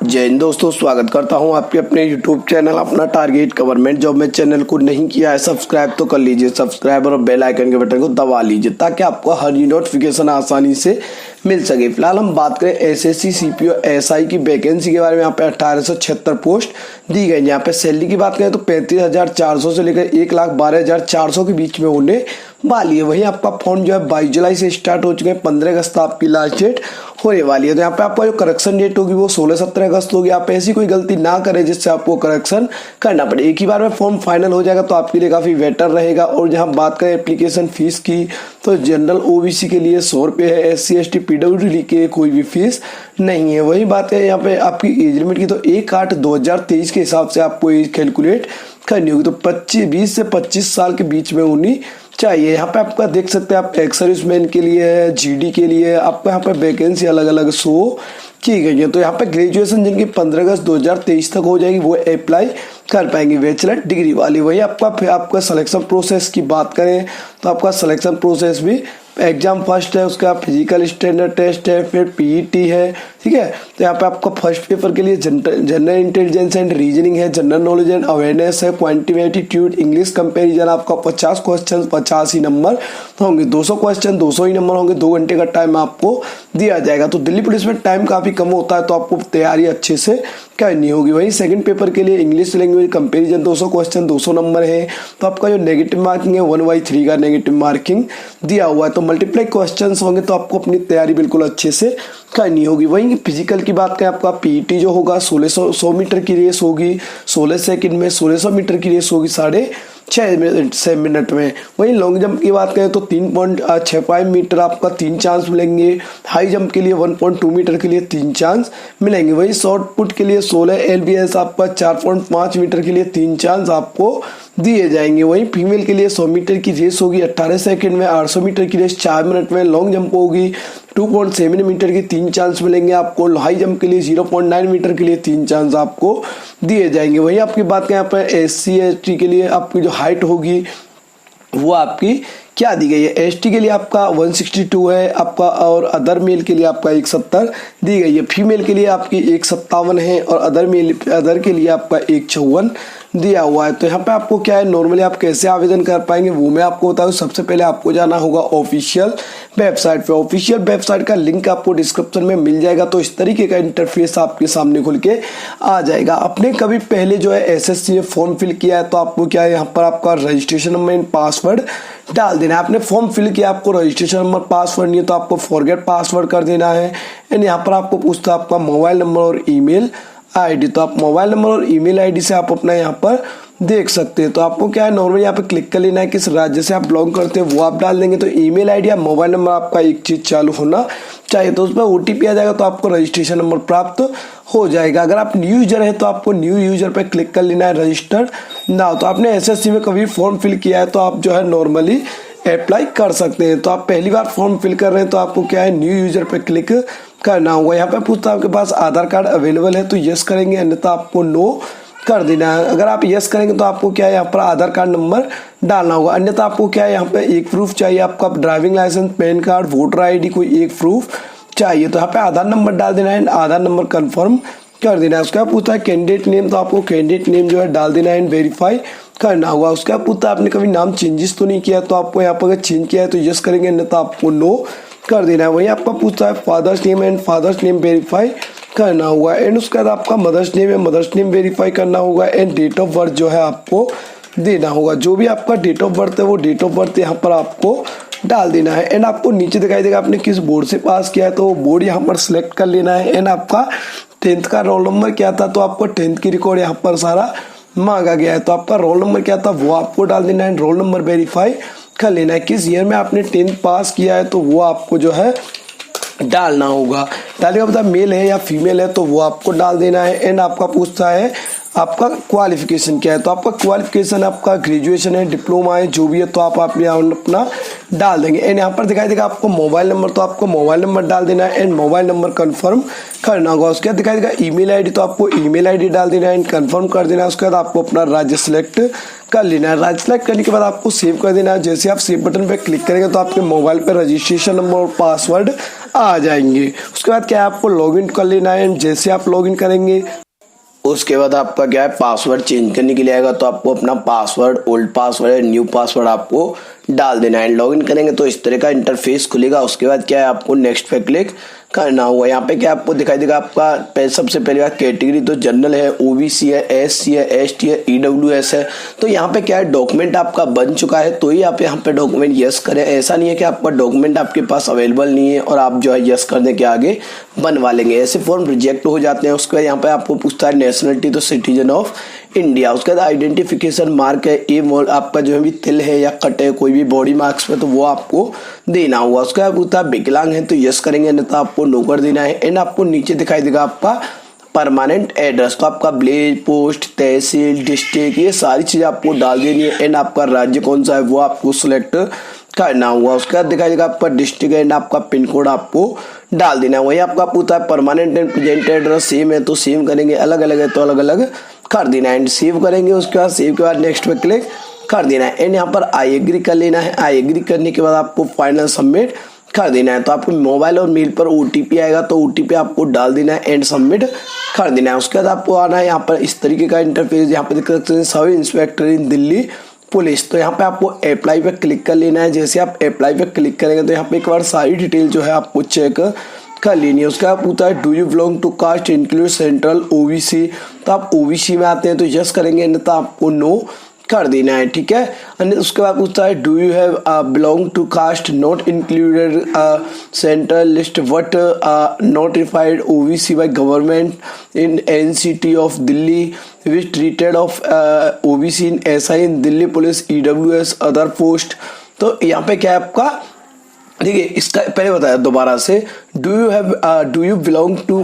जय हिंद दोस्तों, स्वागत करता हूं आपके अपने YouTube चैनल अपना टारगेट गवर्नमेंट जॉब में। चैनल को नहीं किया है सब्सक्राइब तो कर लीजिए, सब्सक्राइब और बेल आइकन के बटन को दबा लीजिए ताकि आपको हर नोटिफिकेशन आसानी से मिल सके। फिलहाल हम बात करें एसएससी सीपीओ एसआई की वैकेंसी के बारे में। यहाँ पे 1876 पोस्ट दी गई। यहाँ पे सैलरी की बात करें तो 35,400 से लेकर 1,12,400 के बीच में होने वाली है। वहीं आपका फॉर्म जो है 22 जुलाई से स्टार्ट हो चुके हैं। 15 अगस्त आपकी लास्ट डेट होने वाली है। तो यहाँ पे आपका जो करेक्शन डेट होगी वो 16-17 अगस्त होगी। आप ऐसी कोई गलती ना करें जिससे आपको करेक्शन करना पड़े। एक ही बार में फॉर्म फाइनल हो जाएगा तो आपके लिए काफी बेटर रहेगा। और जहाँ बात करें एप्लीकेशन फीस की तो जनरल ओबीसी के लिए 100 रुपये है, SC ST PWD के कोई भी फीस नहीं है। वही बात है यहाँ पे आपकी एज लिमिट की तो 1/8/2023 के हिसाब से आपको एज कैलकुलेट करनी होगी। तो 20 से 25 साल के बीच में होनी चाहिए। यहाँ पे आपका देख सकते हैं आप एक्स सर्विसमैन के लिए है, GD के लिए आपको यहाँ पे वैकेंसी अलग अलग शो की गई है। तो यहाँ पे ग्रेजुएशन जिनकी 15 अगस्त 2023 तक हो जाएगी वो अप्लाई कर पाएंगे बैचलर डिग्री वाली। वही आपका सिलेक्शन प्रोसेस की बात करें तो आपका सिलेक्शन प्रोसेस भी एग्जाम फर्स्ट है, उसका फिजिकल स्टैंडर्ड टेस्ट है, फिर PET है, ठीक है। तो यहाँ पे आपका फर्स्ट पेपर के लिए जनरल इंटेलिजेंस एंड रीजनिंग है, जनरल नॉलेज एंड अवेयरनेस है, क्वांटिटेटिव एप्टीट्यूड, इंग्लिश कंपैरिजन। आपका 50 क्वेश्चन 50 ही नंबर होंगे, 200 क्वेश्चन 200 ही नंबर होंगे। 2 घंटे का टाइम आपको दिया जाएगा। तो दिल्ली पुलिस में टाइम काफी कम होता है तो आपको तैयारी अच्छे से करनी होगी। वहीं सेकंड पेपर के लिए English language comparison 200 question 200 number है। तो आपका जो नेगेटिव मार्किंग है 1/3 का नेगेटिव मार्किंग दिया हुआ है। तो मल्टीप्लाई क्वेश्चंस होंगे तो आपको अपनी तैयारी बिल्कुल अच्छे से करनी होगी। वहीं फिजिकल की बात करें आपका PET जो होगा 1600 मीटर की रेस होगी 16 सेकंड में, 1600 मीटर की रेस होगी 6.5 मिनट में। वहीं लॉन्ग जंप की बात करें तो 3.65 मीटर आपका 3 चांस मिलेंगे। हाई जंप के लिए 1.2 मीटर के लिए 3 चांस मिलेंगे। वहीं शॉर्ट पुट के लिए 16 LBS आपका 4.5 मीटर के लिए 3 चांस आपको दिए जाएंगे। वहीं फीमेल के लिए 100 मीटर की रेस होगी 18 सेकंड में, 800 मीटर की रेस 4 मिनट में, लॉन्ग जंप होगी 2.7 मीटर के 3 चांस मिलेंगे आपको। हाई जंप के लिए 0.9 मीटर के लिए 3 चांस आपको दिए जाएंगे। वहीं आपकी बात करें यहाँ पर SC ST के लिए आपकी जो हाइट होगी वो आपकी क्या दी गई है। ST के लिए आपका 162 है आपका, और अदर मेल के लिए आपका 170 दी गई है। फीमेल के लिए आपकी 157 है और अदर के लिए आपका 154 दिया हुआ है। तो यहाँ पे आपको क्या है, नॉर्मली आप कैसे आवेदन कर पाएंगे वो मैं आपको बताऊँ। सबसे पहले आपको जाना होगा ऑफिशियल वेबसाइट पे। ऑफिशियल वेबसाइट का लिंक आपको डिस्क्रिप्शन में मिल जाएगा। तो इस तरीके का इंटरफेस आपके सामने खुल के आ जाएगा। आपने कभी पहले जो है SSC में फॉर्म फिल किया है तो आपको क्या है, यहाँ पर आपका रजिस्ट्रेशन नंबर एंड पासवर्ड डाल देना है। आपने फॉर्म फिल किया, आपको रजिस्ट्रेशन नंबर पासवर्ड नहीं है तो आपको फॉरगेट पासवर्ड कर देना है। एंड यहाँ पर आपको पूछता है आपका मोबाइल नंबर और ईमेल ID। तो आप मोबाइल नंबर और ईमेल ID से आप अपना यहाँ पर देख सकते हैं। तो आपको क्या है, नॉर्मली यहाँ पे क्लिक कर लेना है किस राज्य से आप बिलोंग करते हैं वो आप डाल देंगे। तो ईमेल ID या मोबाइल नंबर आपका एक चीज चालू होना चाहिए। तो उस पर OTP आ जाएगा तो आपको रजिस्ट्रेशन नंबर प्राप्त हो जाएगा। अगर आप न्यू यूजर है तो आपको न्यू यूजर पे क्लिक कर लेना है, रजिस्टर नाउ। तो आपने SSC में कभी फॉर्म फिल किया है तो आप जो है नॉर्मली अप्लाई कर सकते हैं। तो आप पहली बार फॉर्म फिल कर रहे हैं तो आपको क्या है, न्यू यूजर पे क्लिक करना होगा। यहाँ पे पूछता है आपके पास आधार कार्ड अवेलेबल है तो यस करेंगे, अन्यथा आपको नो कर देना है। अगर आप यस करेंगे तो आपको क्या है, यहाँ पर आधार कार्ड नंबर डालना होगा। अन्यथा आपको क्या है, यहाँ पे एक प्रूफ चाहिए आपका, driving licence, PAN card, voter ID कोई एक प्रूफ चाहिए। तो यहाँ पे आधार नंबर डाल देना है, आधार नंबर कंफर्म कर देना है। उसका पूछता है कैंडिडेट नेम, तो आपको कैंडिडेट नेम जो है डाल देना है, वेरीफाई करना होगा। उसका पूछता है आपने कभी नाम चेंजेस तो नहीं किया, तो आपको यहाँ पर अगर चेंज किया है तो यस करेंगे, अन्यथा आपको नो कर देना है। वही आपका पूछता है father's name and father's name verify करना होगा। एंड उसके बाद आपका मदर्स नेम है, मदर्स नेम वेरीफाई करना होगा। एंड डेट ऑफ बर्थ जो है आपको देना होगा। जो भी आपका डेट ऑफ बर्थ है वो डेट ऑफ बर्थ यहाँ पर आपको डाल देना है। एंड आपको नीचे दिखाई देगा आपने किस बोर्ड से पास किया है तो वो बोर्ड यहाँ पर सिलेक्ट कर लेना है। एंड आपका 10th का रोल नंबर क्या था तो आपको 10th की रिकॉर्ड यहाँ पर सारा मांगा गया है। तो आपका रोल नंबर क्या था वो आपको डाल देना है, रोल नंबर वेरीफाई कर लेना है। किस ईयर में आपने 10th पास किया है तो वो आपको जो है डालना होगा। डालने का मतलब मेल है या फीमेल है तो वो आपको डाल देना है। एंड आपका पूछता है आपका क्वालिफिकेशन क्या है। तो आपका क्वालिफिकेशन आपका ग्रेजुएशन है, डिप्लोमा है, जो भी है, तो आप यहाँ अपना डाल देंगे। एंड यहाँ पर दिखाई देगा आपको मोबाइल नंबर, तो आपको मोबाइल नंबर डाल देना है एंड मोबाइल नंबर कंफर्म करना होगा। उसके बाद दिखाई देगा ईमेल आईडी, तो आपको ईमेल आईडी डाल देना है एंड कंफर्म कर देना है। उसके बाद आपको अपना राज्य सिलेक्ट कर लेना है। राज्य सेलेक्ट करने के बाद आपको सेव कर देना है। जैसे आप सेव बटन पे क्लिक करेंगे तो आपके मोबाइल पे रजिस्ट्रेशन नंबर और पासवर्ड आ जाएंगे। उसके बाद क्या है, आपको लॉगिन कर लेना है एंड जैसे आप लॉगिन करेंगे उसके बाद आपका क्या है, पासवर्ड चेंज करने के लिए आएगा। तो आपको अपना पासवर्ड, ओल्ड पासवर्ड है, न्यू पासवर्ड आपको डाल देना है। लॉगिन करेंगे तो इस तरह का इंटरफेस खुलेगा। उसके बाद क्या है, आपको नेक्स्ट पे क्लिक करना होगा। यहाँ पे क्या आपको दिखाई देगा, आपका सबसे पहले बात कैटेगरी तो जनरल है, ओबीसी है, एससी है, एसटी है, ईडब्ल्यूएस है। तो यहाँ पे क्या है, डॉक्यूमेंट आपका बन चुका है तो ही आप यहाँ पे डॉक्यूमेंट यस करें। ऐसा नहीं है कि आपका डॉक्यूमेंट आपके पास अवेलेबल नहीं है और आप जो है यस करने के आगे बनवा लेंगे, ऐसे फॉर्म रिजेक्ट हो जाते हैं। उसके बाद यहाँ पे आपको पूछता है नेशनलिटी, तो सिटीजन ऑफ इंडिया। उसके बाद आइडेंटिफिकेशन मार्क है, ए आपका जो है भी तिल है या कट है कोई भी बॉडी मार्क्स पे, तो वो आपको देना होगा। उसके बाद पूछता है विकलांग है तो यस करेंगे, नहीं तो आपको नो कर देना है। एंड आपको नीचे दिखाई देगा आपका परमानेंट एड्रेस, तो आपका विलेज, पोस्ट, तहसील, डिस्ट्रिक्ट, ये सारी चीजें आपको डाल देनी है। एंड आपका राज्य कौन सा है वो आपको सिलेक्ट करना होगा। उसके बाद दिखाई देगा आपका डिस्ट्रिक्ट एंड आपका पिन कोड आपको डाल देना है। वही आपका पूछता है permanent and present address same है तो सेम करेंगे, अलग अलग है तो अलग अलग कर देना है। एंड सेव करेंगे, उसके बाद सेव के बाद नेक्स्ट पे क्लिक कर देना है। एंड यहाँ पर आई एग्री कर लेना है। आई एग्री करने के बाद आपको फाइनल सबमिट कर देना है। तो आपको मोबाइल और मेल पर ओटीपी आएगा तो ओटीपी आपको डाल देना है एंड सबमिट कर देना है। उसके बाद आपको आना है यहाँ पर इस तरीके का इंटरफेस, यहाँ पे देख सकते हैं सब इंस्पेक्टर इन दिल्ली पुलिस। तो यहाँ पे आपको अप्लाई पे क्लिक कर लेना है। जैसे आप अप्लाई पे क्लिक करेंगे तो यहाँ पे एक बार सारी डिटेल जो है आपको चेक कर लेनी है। उसका आप पूछता है do you belong to caste include central OBC, तो आप ओबीसी में आते हैं तो यस करेंगे, नहीं तो आपको नो कर देना है, ठीक है। और उसके बाद पूछता है do you have belong to caste not included central list but notified OBC by government in NCT of Delhi which treated of OBC in SI in Delhi police EWS other post. तो यहाँ पे क्या है आपका, देखिए इसका पहले बताया दोबारा से, do you belong to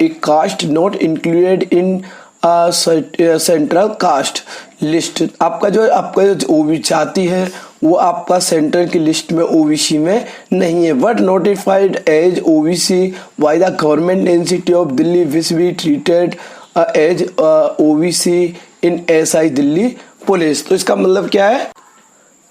a caste not included in central caste list. आपका जो ओबीसी जाति है वो आपका सेंट्रल की लिस्ट में ओबीसी में नहीं है, but notified as OBC by the government NCT of Delhi which be treated as OBC in SI Delhi police. तो इसका मतलब क्या है,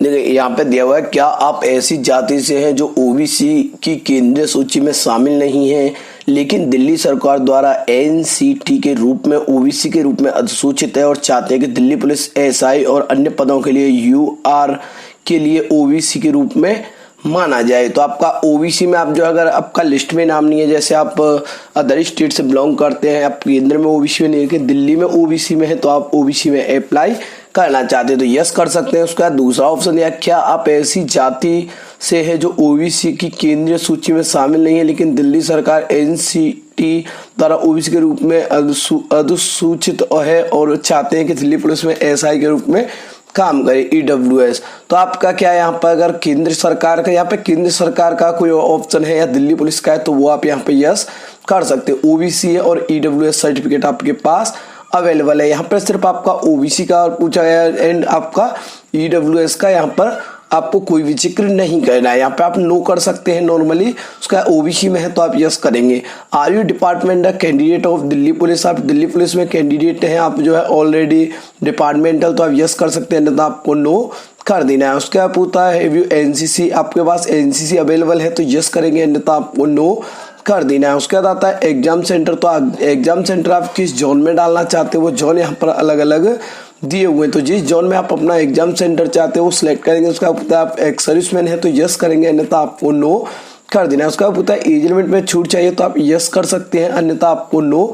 देखिए यहाँ पे दिया हुआ है, क्या आप ऐसी जाति से हैं जो ओबीसी की केंद्रीय सूची में शामिल नहीं है लेकिन दिल्ली सरकार द्वारा एनसीटी के रूप में ओबीसी के रूप में अधिसूचित है और चाहते हैं कि दिल्ली पुलिस एसआई और अन्य पदों के लिए यूआर के लिए ओबीसी के रूप में माना जाए। तो आपका ओबीसी में आप जो अगर आपका लिस्ट में नाम नहीं है, जैसे आप अदर स्टेट से बिलोंग करते हैं, आप केंद्र में ओबीसी में नहीं है, दिल्ली में ओबीसी में है, तो आप ओबीसी में अप्लाई करना चाहते हैं तो यस कर सकते हैं। उसका दूसरा ऑप्शन दिया, क्या आप ऐसी जाति से है जो ओबीसी की केंद्रीय सूची में शामिल नहीं है लेकिन दिल्ली सरकार एनसीटी द्वारा ओबीसी के रूप में अधिसूचित है और चाहते हैं कि दिल्ली पुलिस में एसआई के रूप में काम करे ईडब्ल्यूएस। तो आपका क्या है, यहाँ पर अगर केंद्र सरकार का, यहाँ पे केंद्र सरकार का कोई ऑप्शन है या दिल्ली पुलिस का है तो वो आप यहाँ पे यस कर सकते हैं। ओबीसी है और ईडब्ल्यूएस सर्टिफिकेट आपके पास अवेलेबल है। यहाँ पर सिर्फ आपका ओबीसी का पूछा गया एंड आपका ईडब्ल्यूएस का यहाँ पर आपको कोई भी जिक्र नहीं करना है। यहाँ पे आप नो कर सकते हैं नॉर्मली। उसका ओबीसी में है तो आप यस करेंगे। Are you department candidate of Delhi police, आप दिल्ली पुलिस में कैंडिडेट हैं, आप जो है ऑलरेडी डिपार्टमेंटल, तो आप यस कर सकते हैं, नहीं तो आपको नो कर देना है। उसके बाद पूछता है हैव यू एनसीसी, आपके पास एनसीसी अवेलेबल है तो यस करेंगे, नहीं तो आपको नो कर देना है। उसके बाद आता है एग्जाम सेंटर, तो एग्जाम सेंटर आप किस जोन में डालना चाहते हो वो जोन यहाँ पर अलग अलग दिए हुए हैं। तो जिस जोन में आप अपना एग्जाम सेंटर चाहते हो वो सिलेक्ट करेंगे। उसका पूछता है आप एक सर्विसमैन है तो यस करेंगे, अन्यथा आपको नो कर देना है। उसका पूछता है एज लिमिट में छूट चाहिए तो आप यस कर सकते हैं, अन्यथा आपको नो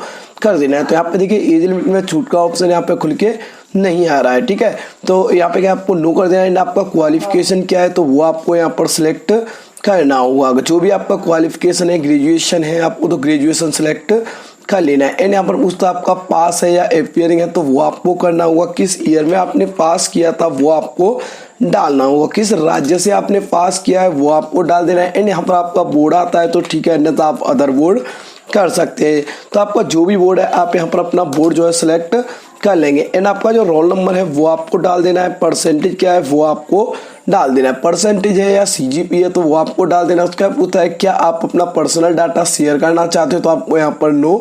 कर देना है। तो यहाँ पे देखिए एज लिमिट में छूट का ऑप्शन यहाँ पे खुल के नहीं आ रहा है, ठीक है। तो यहाँ पे क्या आपको नो कर देना है। आपका क्वालिफिकेशन क्या है तो वो आपको यहाँ पर सिलेक्ट करना होगा। जो भी आपका क्वालिफिकेशन है, ग्रेजुएशन है, आपको तो ग्रेजुएशन सिलेक्ट कर लेना है। एंड यहाँ पर पूछता है आपका पास है या अपियरिंग है तो वो आपको करना होगा। किस ईयर में आपने पास किया था वो आपको डालना होगा। किस राज्य से आपने पास किया है वो आपको डाल देना है। एंड यहाँ पर आपका बोर्ड आता है तो ठीक है, अन्यथा आप अदर बोर्ड कर सकते हैं। तो आपका जो भी बोर्ड है आप यहाँ पर अपना बोर्ड जो है सिलेक्ट कर लेंगे। एंड आपका जो रोल नंबर है वो आपको डाल देना है, परसेंटेज क्या है वो आपको डाल देना है, परसेंटेज है या सीजीपी है तो वो आपको डाल देना है। उसका पूछता है क्या आप अपना पर्सनल डाटा शेयर करना चाहते हो, तो आपको यहाँ पर नो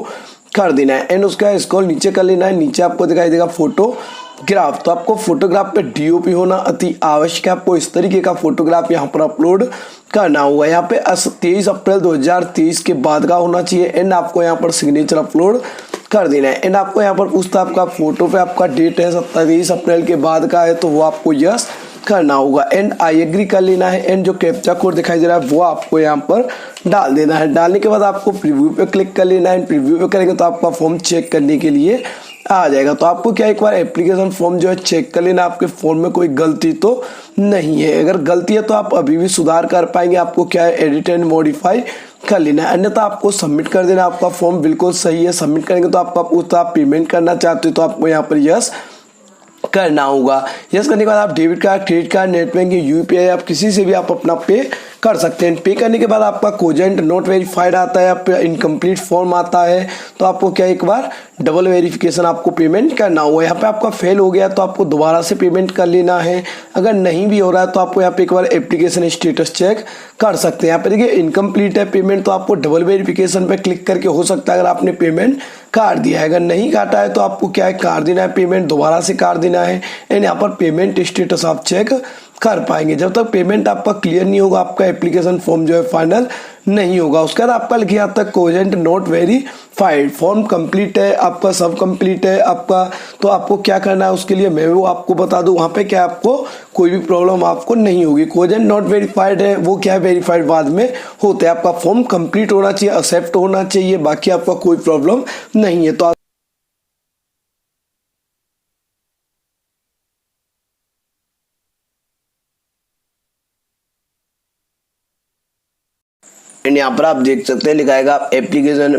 कर देना है। एंड उसका स्क्रॉल नीचे कर लेना है, नीचे आपको दिखाई देगा फोटोग्राफ, तो आपको फोटोग्राफ पे डीओपी होना अति आवश्यक है। आपको इस तरीके का फोटोग्राफ यहाँ पर अपलोड करना होगा। यहाँ पे 23 अप्रैल 2023 के बाद का होना चाहिए। एंड आपको यहाँ पर सिग्नेचर अपलोड कर देना है। एंड आपको यहाँ पर पूछता है आपका फोटो पे आपका डेट है 27 अप्रैल के बाद का है तो वो आपको यस करना होगा। एंड आई एग्री कर लेना है। एंड जो कैप्चा कोड दिखाई दे रहा है वो आपको यहाँ पर डाल देना है। डालने के बाद आपको प्रीव्यू पे क्लिक कर लेना है। प्रीव्यू पे करेंगे तो आपका फॉर्म चेक करने के लिए आ जाएगा। तो आपको क्या एक बार एप्लीकेशन फॉर्म जो है चेक कर लेना, आपके फॉर्म में कोई गलती तो नहीं है। अगर गलती है तो आप अभी भी सुधार कर पाएंगे। आपको क्या है एडिट एंड मॉडिफाई कर लेना है, अन्यथा आपको सबमिट कर देना। आपका फॉर्म बिल्कुल सही है। सबमिट करेंगे तो आपका पूछता आप पेमेंट करना चाहते हो तो आपको यहाँ पर यस करना होगा। यस करने के बाद आप debit card, credit card, net banking, UPI आप किसी से भी आप अपना पे कर सकते हैं। पे करने के बाद आपका कोजेंट नॉट वेरीफाइड आता है, आप इनकम्प्लीट फॉर्म आता है तो आपको क्या एक बार डबल वेरिफिकेशन आपको पेमेंट करना होगा। यहाँ पे आपका फेल हो गया तो आपको दोबारा से पेमेंट कर लेना है। अगर नहीं भी हो रहा है तो आपको यहाँ पे एक बार एप्लीकेशन स्टेटस चेक कर सकते हैं। यहाँ पे देखिए इनकम्प्लीट है पेमेंट तो आपको डबल वेरिफिकेशन पे क्लिक करके हो सकता है अगर आपने पेमेंट काट दिया है। अगर नहीं काटा है तो आपको क्या है काट देना है, पेमेंट दोबारा से काट देना है। एंड यहाँ पर पेमेंट स्टेटस आप चेक कर पाएंगे। जब तक पेमेंट आपका क्लियर नहीं होगा आपका एप्लीकेशन फॉर्म जो है फाइनल नहीं होगा। उसके बाद आपका लिखिए यहाँ तक cogent not verified, form complete है आपका, सब कंप्लीट है आपका। तो आपको क्या करना है उसके लिए मैं वो आपको बता दूं। वहां पे क्या आपको कोई भी प्रॉब्लम आपको नहीं होगी। कोजेंट नॉट वेरीफाइड है वो क्या है वेरीफाइड बाद में होता है। आपका फॉर्म कंप्लीट होना चाहिए, एक्सेप्ट होना चाहिए, बाकी आपका कोई प्रॉब्लम नहीं है। तो एंड यहाँ पर आप देख सकते हैं लिखा है एप्लीकेशन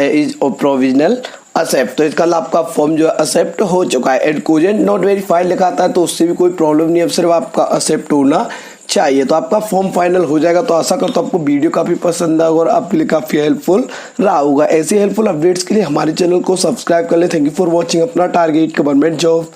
इज प्रोविजनल एक्सेप्ट, तो इसका आपका फॉर्म जो है एक्सेप्ट हो चुका है। एंड कोजेंट नॉट वेरीफाइड लिखा आता है तो उससे भी कोई प्रॉब्लम नहीं है, सिर्फ आपका एक्सेप्ट होना चाहिए तो आपका फॉर्म फाइनल हो जाएगा। तो आशा करता हूँ आपको वीडियो काफी पसंद आएगा और आपके लिए काफी हेल्पफुल रहा होगा। ऐसे हेल्पफुल अपडेट्स के लिए हमारे चैनल को सब्सक्राइब कर ले। थैंक यू फॉर वॉचिंग अपना टारगेट गवर्नमेंट जॉब।